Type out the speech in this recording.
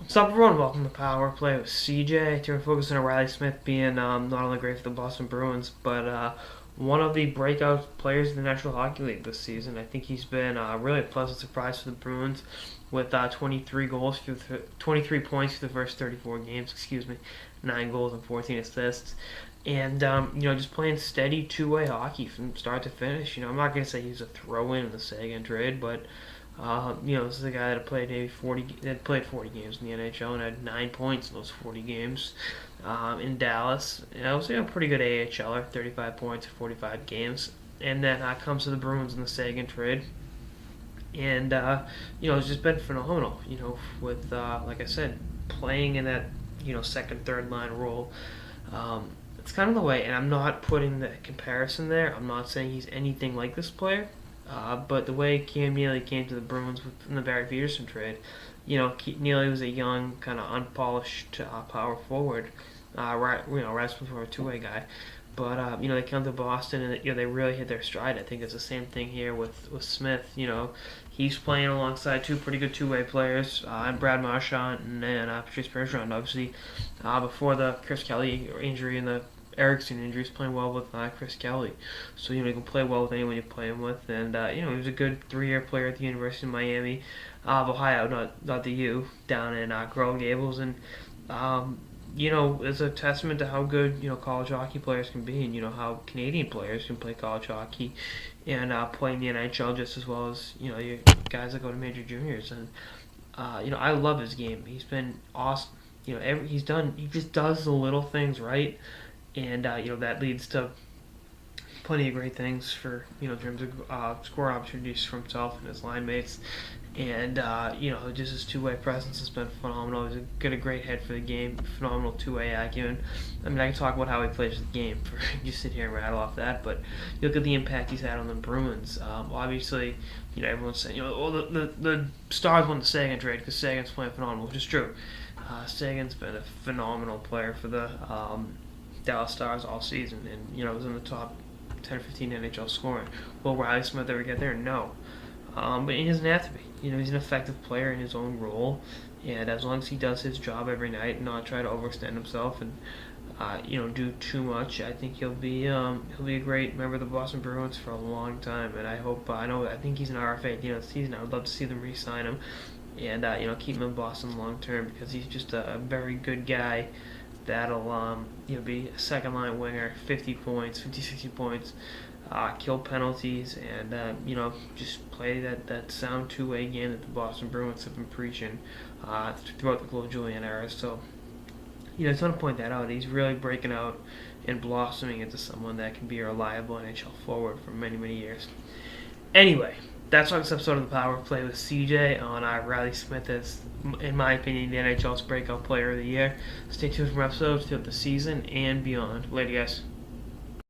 What's up, everyone? Welcome to Power Play with CJ. Today we're focusing on Reilly Smith being not only great for the Boston Bruins, but one of the breakout players in the National Hockey League this season. I think he's been really a pleasant surprise for the Bruins with 23 goals, 23 points for the first 34 games. 9 goals and 14 assists. And just playing steady two-way hockey from start to finish. I'm not gonna say he's a throw-in the Sagan trade, but this is a guy that played 40 games in the NHL and had 9 points in those 40 games in Dallas. And I was a pretty good AHLer, 35 points in 45 games. And then comes to the Bruins in the Sagan trade. And, it's just been phenomenal, with, like I said, playing in that, second, third line role. It's kind of the way, and I'm not putting the comparison there. I'm not saying he's anything like this player. But the way Cam Neely came to the Bruins in the Barry Peterson trade, Neely was a young, kind of unpolished power forward, Rasmus was a two-way guy. But they come to Boston and they really hit their stride. I think it's the same thing here with Smith. He's playing alongside two pretty good two-way players, and Brad Marchand and Patrice Bergeron. Obviously, before the Chris Kelly injury and the Erickson injury, he's playing well with Chris Kelly. So, you can play well with anyone you play him with. And, he was a good 3-year player at the University of Miami, of Ohio, not the U, down in Coral Gables. And, it's a testament to how good, college hockey players can be and, how Canadian players can play college hockey and play in the NHL just as well as, your guys that go to major juniors. And, I love his game. He's been awesome. He just does the little things right. And, that leads to plenty of great things for, in terms of scoring opportunities for himself and his line mates. And, just his two-way presence has been phenomenal. He's got a great head for the game, phenomenal two-way acumen. I mean, I can talk about how he plays the game. You sit here and rattle off that, but you look at the impact he's had on the Bruins. Obviously, everyone's saying, the Stars won the Sagan trade because Sagan's playing phenomenal, which is true. Sagan's been a phenomenal player for the Dallas Stars all season, and was in the top 10 or 15 NHL scoring. Will Reilly Smith ever get there? No. But he doesn't have to be. He's an effective player in his own role, and as long as he does his job every night and not try to overextend himself and do too much, I think he'll be a great member of the Boston Bruins for a long time. And I think he's an RFA at the end of the season. I would love to see them re-sign him and keep him in Boston long term because he's just a very good guy. That'll be a second line winger, 50 points, 60 points, kill penalties, and just play that sound two-way game that the Boston Bruins have been preaching throughout the Claude Julien era. So I just want to point that out. He's really breaking out and blossoming into someone that can be a reliable NHL forward for many, many years. Anyway, that's our episode of the Power Play with CJ on Reilly Smith as, in my opinion, the NHL's breakout player of the year. Stay tuned for episodes throughout the season and beyond. Later, guys.